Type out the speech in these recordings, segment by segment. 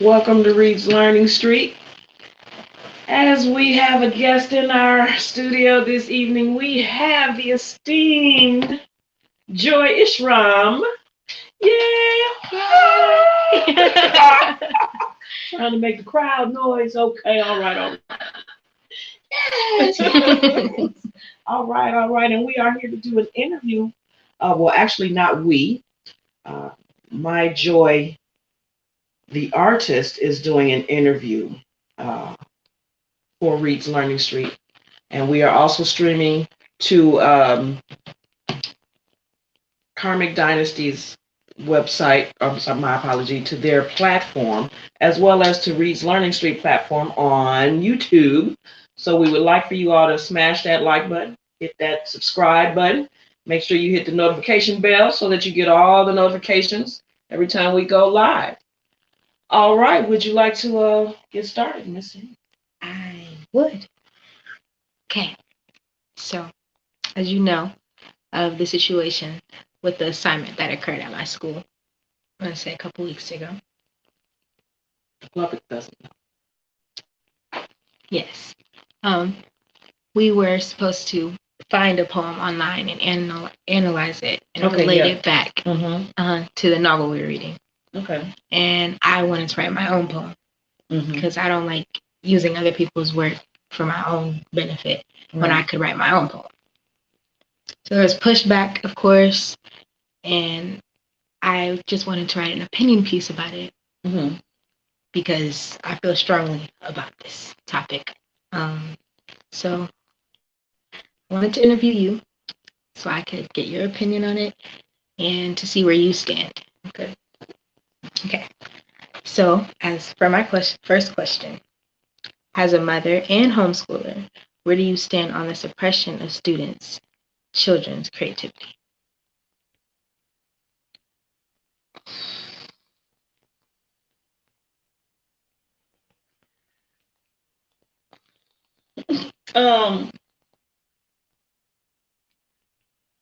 Welcome to Reed's Learning Street. As we have a guest in our studio this evening, we have the esteemed Joy Ishram. Yeah! Trying to make the crowd noise. Okay, all right, all right. Yes. All right. And we are here to do an interview. Well, actually, not we. Uh, my Joy, the artist, is doing an interview uh, for Reed's Learning Street. And we are also streaming to Karmic Dynasty's website, my apology, to their platform, as well as to Reed's Learning Street platform on YouTube. So we would like for you all to smash that like button, hit that subscribe button, make sure you hit the notification bell so that you get all the notifications every time we go live. All right, would you like to get started, Missy? I would. Okay. So, as you know, of the situation with the assignment that occurred at my school, I'm going to say a couple weeks ago. The public doesn't know. Yes. We were supposed to find a poem online and analyze it and relate it back to the novel we were reading. Okay. And I wanted to write my own poem because I don't like using other people's work for my own benefit when I could write my own poem. So there was pushback, of course, and I just wanted to write an opinion piece about it because I feel strongly about this topic. So I wanted to interview you so I could get your opinion on it and to see where you stand. Okay. So as for my first question, as a mother and homeschooler, where do you stand on the suppression of children's creativity?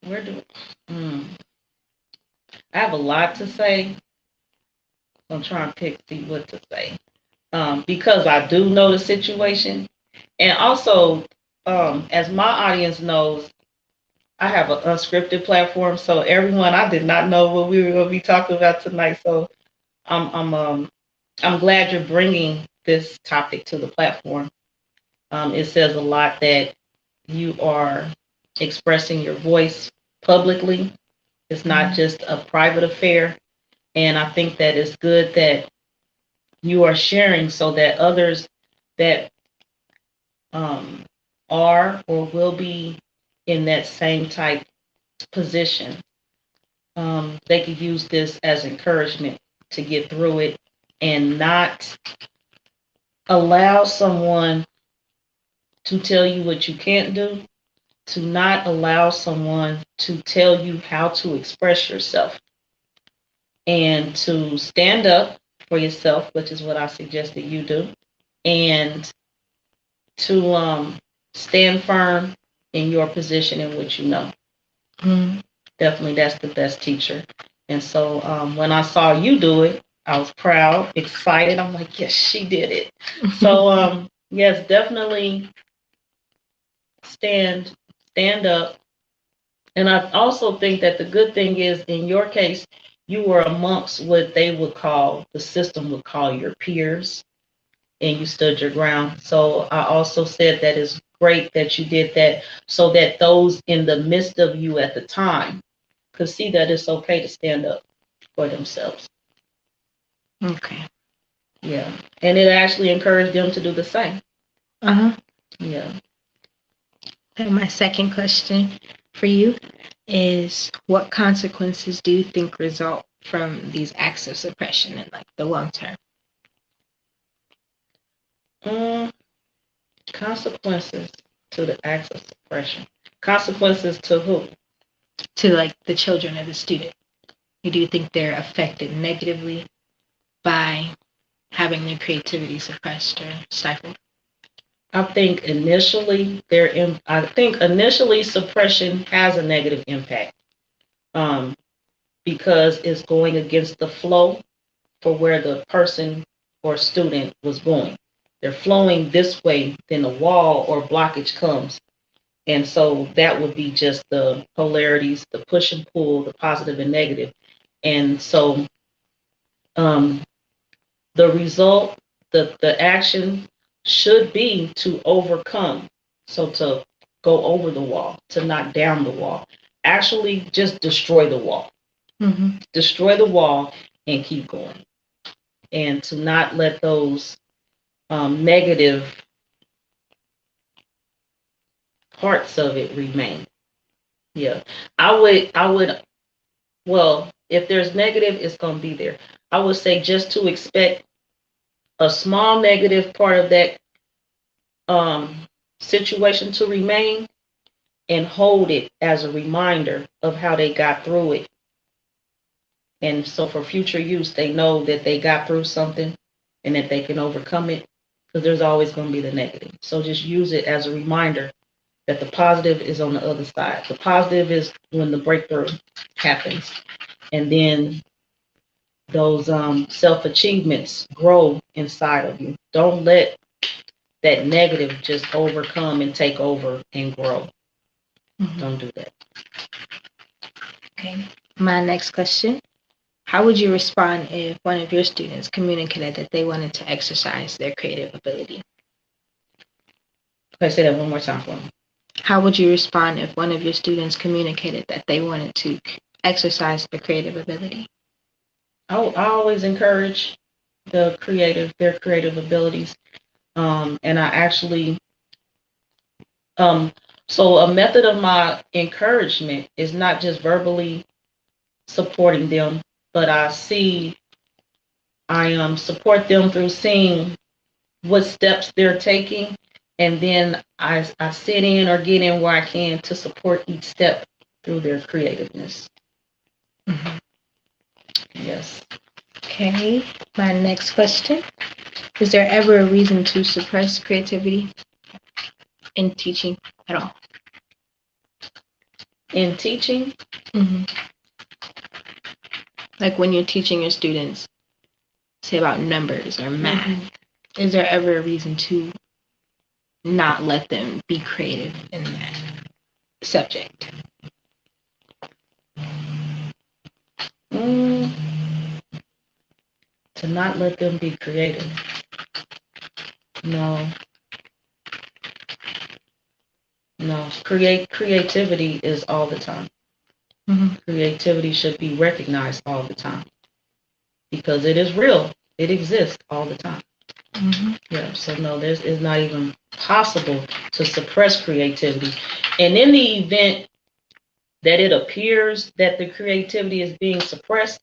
Where do I have a lot to say. I'm trying to see what to say. Because I do know the situation. And also, as my audience knows, I have an unscripted platform. So everyone, I did not know what we were going to be talking about tonight. So I'm glad you're bringing this topic to the platform. It says a lot that you are expressing your voice publicly. It's not just a private affair. And I think that it's good that you are sharing so that others that are or will be in that same type position, they could use this as encouragement to get through it and not allow someone to tell you what you can't do, to not allow someone to tell you how to express yourself, and to stand up for yourself, which is what I suggest that you do, and to stand firm in your position in which you know. Definitely, that's the best teacher. And so when I saw you do it, I was proud, excited. I'm like, yes, she did it. So yes, definitely stand up. And I also think that the good thing is, in your case, you were amongst what the system would call your peers, and you stood your ground. So I also said that it's great that you did that so that those in the midst of you at the time could see that it's okay to stand up for themselves. Okay. Yeah. And it actually encouraged them to do the same. Yeah. And my second question for you is, what consequences do you think result from these acts of suppression in the long term? Consequences to the acts of suppression. Consequences to who? To the children of the student. Do you think they're affected negatively by having their creativity suppressed or stifled? I think initially suppression has a negative impact, because it's going against the flow for where the person or student was going. They're flowing this way, then a wall or blockage comes. And so that would be just the polarities, the push and pull, the positive and negative. And so um, the result, the action should be to overcome. So to go over the wall, to knock down the wall. Actually, just destroy the wall. Mm-hmm. Destroy the wall and keep going. And to not let those negative parts of it remain. Yeah. I would, well, if there's negative, it's going to be there. I would say just to expect a small negative part of that situation to remain and hold it as a reminder of how they got through it. And so for future use, they know that they got through something and that they can overcome it, because there's always going to be the negative. So just use it as a reminder that the positive is on the other side. The positive is when the breakthrough happens. And then those self-achievements grow inside of you. Don't let that negative just overcome and take over and grow. Mm-hmm. Don't do that. Okay. My next question. How would you respond if one of your students communicated that they wanted to exercise their creative ability? Okay, say that one more time for me. How would you respond if one of your students communicated that they wanted to exercise their creative ability? I always encourage their creative abilities. And I actually, so a method of my encouragement is not just verbally supporting them, but I support them through seeing what steps they're taking, and then I sit in or get in where I can to support each step through their creativeness. Mm-hmm. Yes. Okay, my next question. Is there ever a reason to suppress creativity in teaching at all? In teaching? Mm-hmm. Like when you're teaching your students, say about numbers or math, mm-hmm. Is there ever a reason to not let them be creative in that subject? To not let them be creative? No. Creativity is all the time. Mm-hmm. Creativity should be recognized all the time because it is real. It exists all the time. Mm-hmm. Yeah. So no, it's not even possible to suppress creativity. And in the event that it appears that the creativity is being suppressed,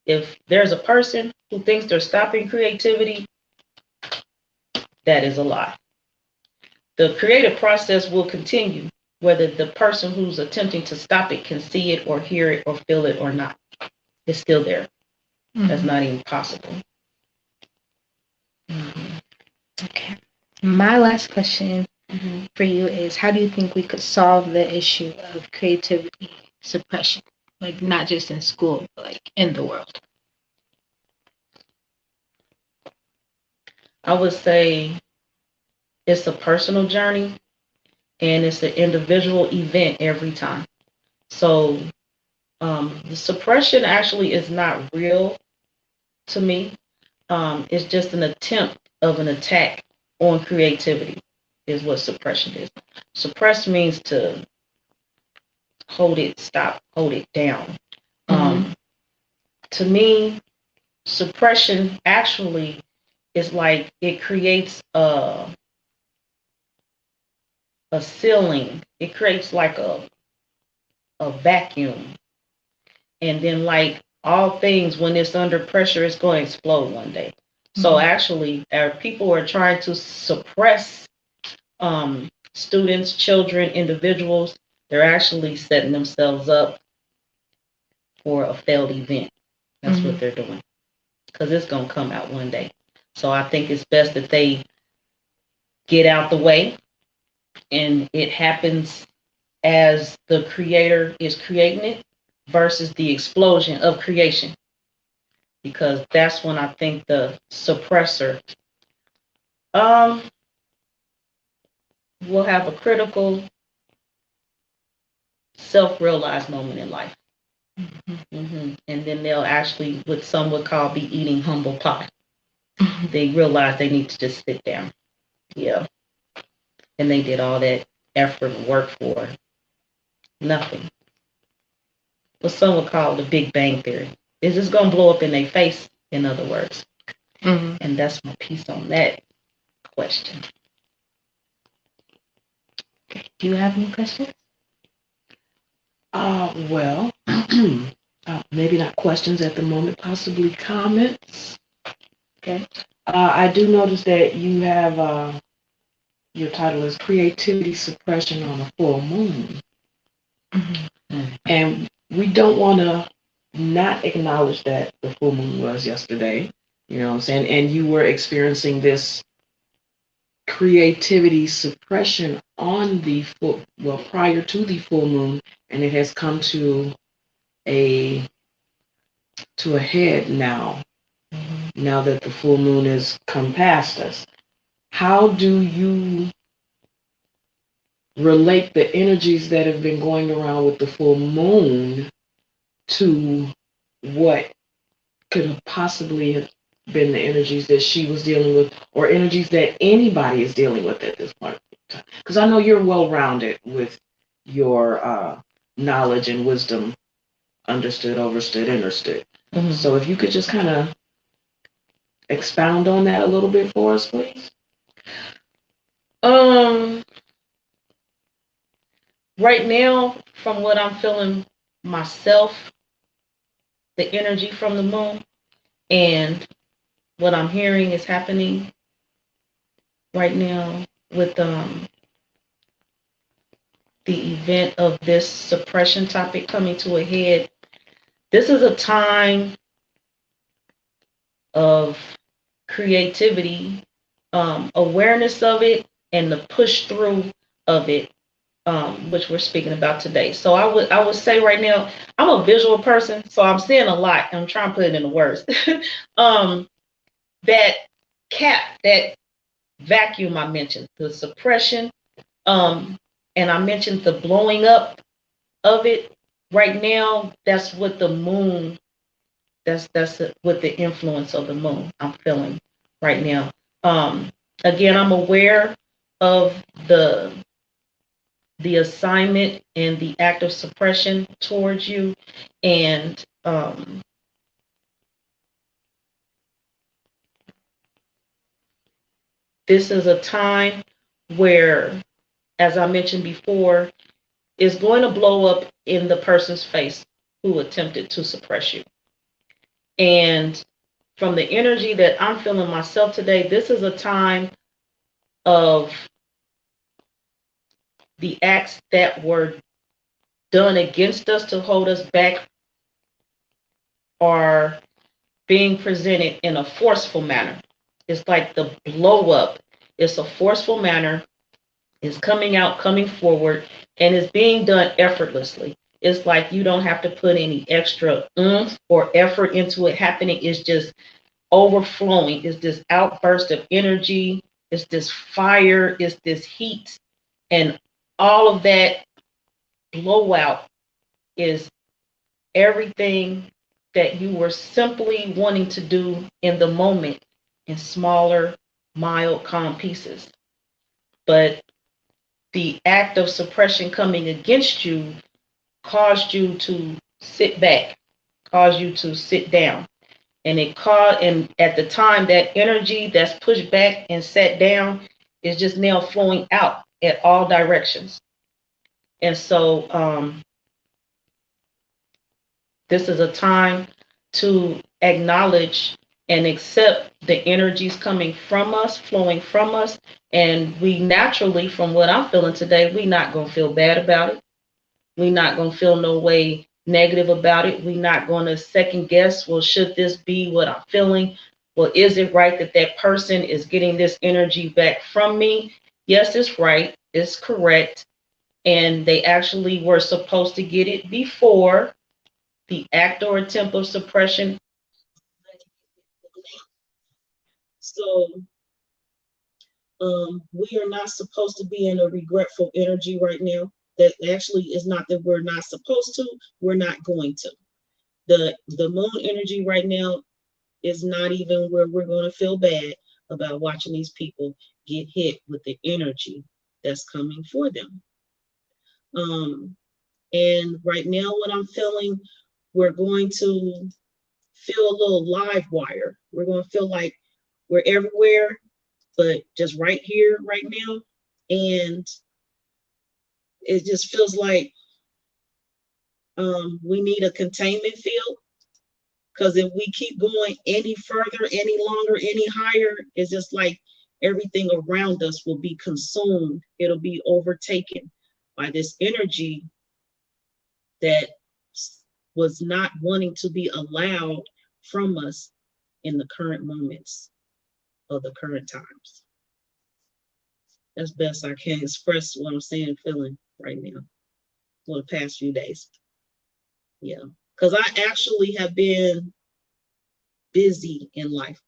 if there's a person who thinks they're stopping creativity, that is a lie. The creative process will continue, whether the person who's attempting to stop it can see it or hear it or feel it or not. It's still there. Mm-hmm. That's not even possible. Mm-hmm. Okay. My last question for you is, how do you think we could solve the issue of creativity suppression? Like not just in school, but like in the world? I would say it's a personal journey and it's an individual event every time. So the suppression actually is not real to me. It's just an attempt of an attack on creativity is what suppression is. Suppress means to hold it, stop, hold it down. To me, suppression actually is like it creates a ceiling. It creates like a vacuum. And then like all things, when it's under pressure, it's going to explode one day. So actually, people are trying to suppress students, children, individuals. They're actually setting themselves up for a failed event. That's what they're doing, because it's going to come out one day. So I think it's best that they get out the way and it happens as the creator is creating it versus the explosion of creation. because that's when I think the suppressor um will have a critical self-realized moment in life. And then they'll actually, what some would call, be eating humble pie. They realize they need to just sit down. Yeah. And they did all that effort and work for nothing. What some would call the Big Bang Theory. It's just going to blow up in their face, in other words. And that's my piece on that question. Do you have any questions? Well, maybe not questions at the moment, possibly comments. Okay. I do notice that you have your title is Creativity Suppression on a Full Moon. And we don't want to not acknowledge that the full moon was yesterday. You know what I'm saying? And you were experiencing this creativity suppression on the prior to the full moon, and it has come to a head now. Now that the full moon has come past us, how do you relate the energies that have been going around with the full moon to what could have possibly have been the energies that she was dealing with, or energies that anybody is dealing with at this point? Because I know you're well-rounded with your knowledge and wisdom, understood, overstood, understood. So if you could just kind of expound on that a little bit for us, please. Right now, from what I'm feeling myself, the energy from the moon, and what I'm hearing is happening right now with the event of this suppression topic coming to a head. This is a time of creativity, awareness of it, and the push through of it, which we're speaking about today. So I would say right now, I'm a visual person, so I'm seeing a lot. I'm trying to put it in the words. That vacuum I mentioned, the suppression, and I mentioned the blowing up of it. Right now, that's what the moon. That's what the influence of the moon I'm feeling right now. Again, I'm aware of the assignment and the act of suppression towards you, and this is a time where, as I mentioned before, it's going to blow up in the person's face who attempted to suppress you. And from the energy that I'm feeling myself today, this is a time of the acts that were done against us to hold us back are being presented in a forceful manner. It's like the blow up. It's a forceful manner. It's coming out, coming forward, and it's being done effortlessly. It's like you don't have to put any extra oomph or effort into it happening. It's just overflowing. It's this outburst of energy. It's this fire. It's this heat. And all of that blowout is everything that you were simply wanting to do in the moment in smaller, mild, calm pieces. But the act of suppression coming against you caused you to sit back, caused you to sit down. And and at the time, that energy that's pushed back and sat down is just now flowing out at all directions. And so this is a time to acknowledge and accept the energies coming from us, flowing from us. And we naturally, from what I'm feeling today, we're not going to feel bad about it. We're not going to feel no way negative about it. We're not going to second guess, well, should this be what I'm feeling? Well, is it right that that person is getting this energy back from me? Yes, it's right. It's correct. And they actually were supposed to get it before the act or attempt of suppression So we are not supposed to be in a regretful energy right now. That actually is not that we're not supposed to, we're not going to. The moon energy right now is not even where we're going to feel bad about watching these people get hit with the energy that's coming for them. And right now, what I'm feeling, we're going to feel a little live wire. We're going to feel like we're everywhere, but just right here, right now. And it just feels like we need a containment field. Because if we keep going any further, any longer, any higher, it's just like everything around us will be consumed. It'll be overtaken by this energy that was not wanting to be allowed from us in the current moments of the current times. That's best I can express what I'm saying and feeling right now for the past few days. Yeah. Because I actually have been busy in life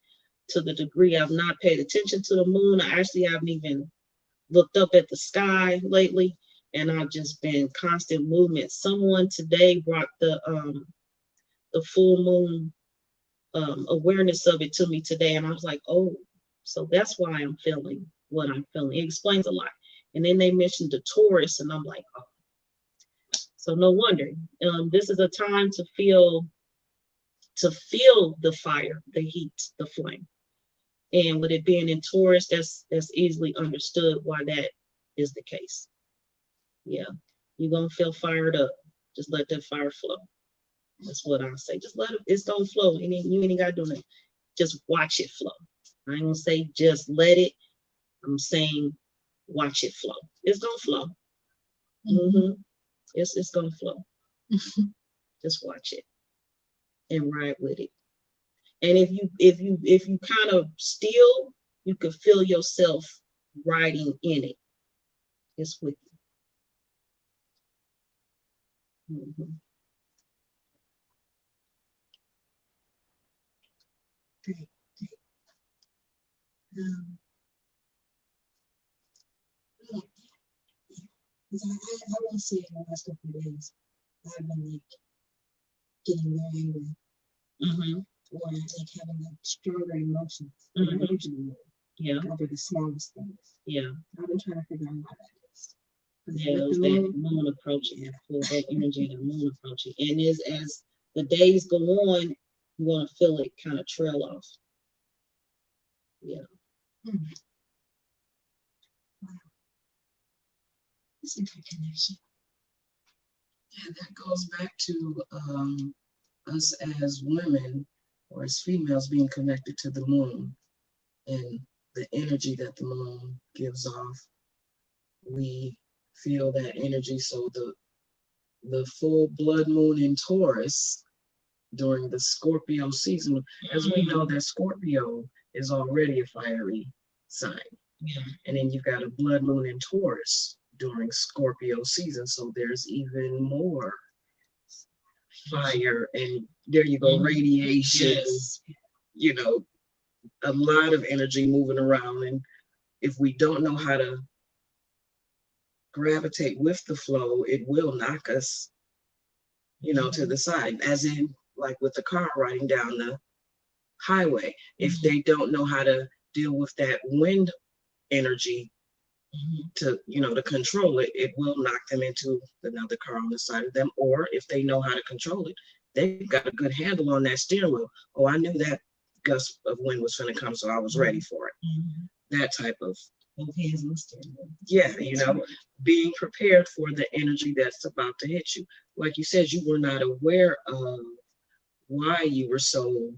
to the degree I've not paid attention to the moon. I actually haven't even looked up at the sky lately, and I've just been constant movement. Someone today brought the full moon awareness of it to me today, and I was like, oh, so that's why I'm feeling what I'm feeling. It explains a lot. And then they mentioned the Taurus, and I'm like, oh, so no wonder. This is a time to feel the fire, the heat, the flame. And with it being in Taurus, that's easily understood why that is the case. Yeah, you're gonna feel fired up. Just let that fire flow. That's what I say. Just let it. It's gonna flow. You ain't gotta do it. Just watch it flow. I ain't gonna say just let it. I'm saying watch it flow. It's gonna flow. Mm-hmm. It's gonna flow. Just watch it and ride with it. And if you kind of still, you can feel yourself riding in it. It's with you. Mm-hmm. Great. I won't say it in the last couple of days. I've been like getting very angry. Mm-hmm. Or like having like stronger emotions. Mm-hmm. Yeah. Over the smallest things. Yeah. I've been trying to figure out why that is. Yeah, it was that moon approaching. I feel that energy, the moon approaching. And as the days go on, you're gonna feel it kind of trail off. Yeah. Mm. Wow. It's a good connection. Yeah, that goes back to us as women or as females being connected to the moon and the energy that the moon gives off. We feel that energy. So the full blood moon in Taurus during the Scorpio season, as we know that Scorpio is already a fiery sign. Yeah. And then you've got a blood moon in Taurus during Scorpio season. So there's even more fire, and there you go, radiation. Yes. You know, a lot of energy moving around. And if we don't know how to gravitate with the flow, it will knock us, to the side, as in like with the car riding down the highway. If they don't know how to deal with that wind energy to control it, it will knock them into another car on the side of them. Or if they know how to control it, they've got a good handle on that steering wheel. Oh, I knew that gust of wind was going to come, so I was ready for it. That type of hands on the steering wheel. Yeah, being prepared for the energy that's about to hit you. Like you said, you were not aware of why you were so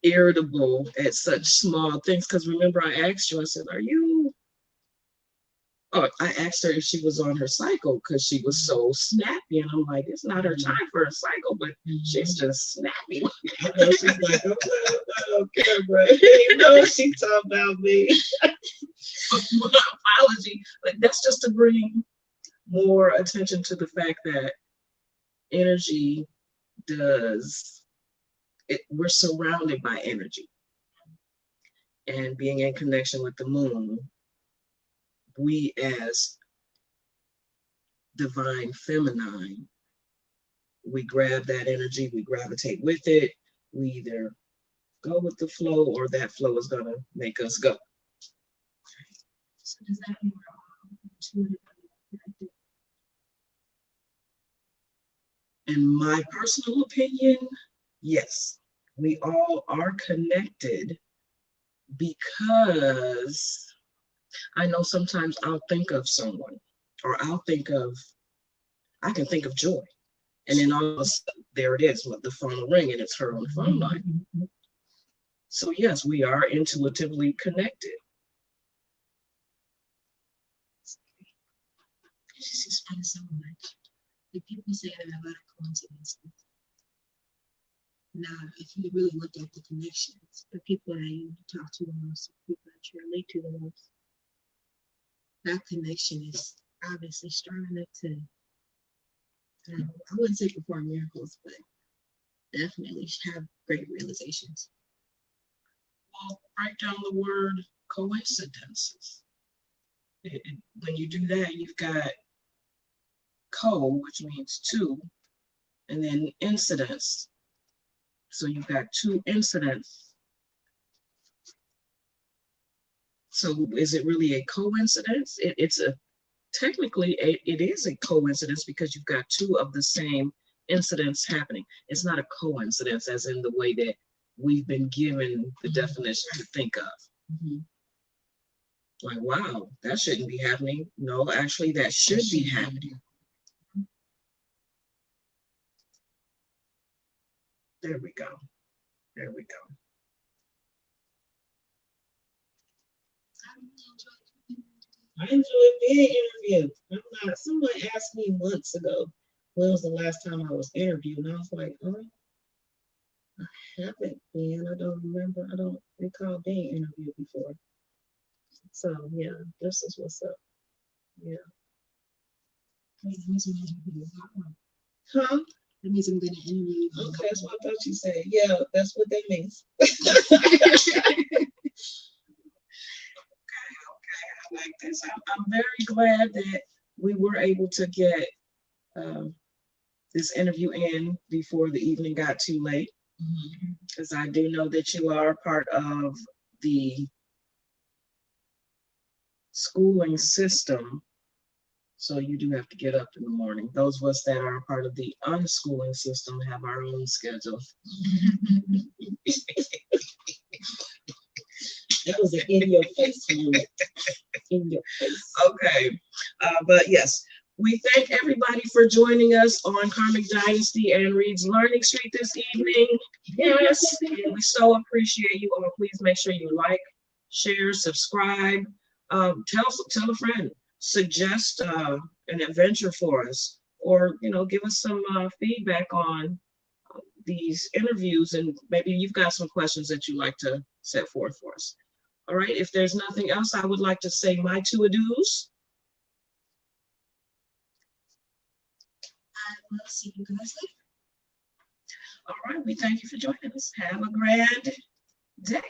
irritable at such small things. Because remember, I asked you, I said, I asked her if she was on her cycle because she was so snappy. And I'm like, it's not her time for a cycle, but she's just snappy. She's like, I don't care, bro. You know she talking about me. My apology. But that's just to bring more attention to the fact that energy does we're surrounded by energy. And being in connection with the moon, we as divine feminine, we grab that energy, we gravitate with it, we either go with the flow or that flow is going to make us go. So does that mean we're all intuitive? In my personal opinion, yes, we all are connected, because I know sometimes I'll think of someone, or I can think of Joy. And then all of a sudden, there it is, with the phone will ring and it's her on the phone line. So yes, we are intuitively connected. It just explains so much. Like people say there are a lot of coincidences. Now, if you really look at the connections, the people that you talk to the most, the people that you relate to the most, that connection is obviously strong enough to, I wouldn't say perform miracles, but definitely have great realizations. Well, write down the word coincidences. When you do that, you've got co, which means two, and then incidents. So you've got two incidents. So is it really a coincidence? It's a technically it is a coincidence, because you've got two of the same incidents happening. It's not a coincidence as in the way that we've been given the definition to think of. Mm-hmm. Like, wow, that shouldn't be happening. No, actually, that should be happening. There we go. There we go. I enjoyed being interviewed. Someone asked me months ago when was the last time I was interviewed, and I was like, oh, I haven't been. I don't remember. I don't recall being interviewed before. So yeah, this is what's up. Yeah. Huh? That means I'm going to interview you. Okay, that's what I thought you said. Yeah, that's what that means. Okay, I like this. I'm very glad that we were able to get this interview in before the evening got too late, because I do know that you are part of the schooling system, so you do have to get up in the morning. Those of us that are part of the unschooling system have our own schedule. That was an in your face moment. In your face. Okay, but yes, we thank everybody for joining us on Karmic Dynasty and Reed's Learning Street this evening. Yes, and we so appreciate you all. Please make sure you like, share, subscribe, tell a friend, suggest an adventure for us, or give us some feedback on these interviews, and maybe you've got some questions that you'd like to set forth for us. All right, if there's nothing else, I would like to say my two adieus. I will see you guys later. All right, we thank you for joining us. Have a grand day.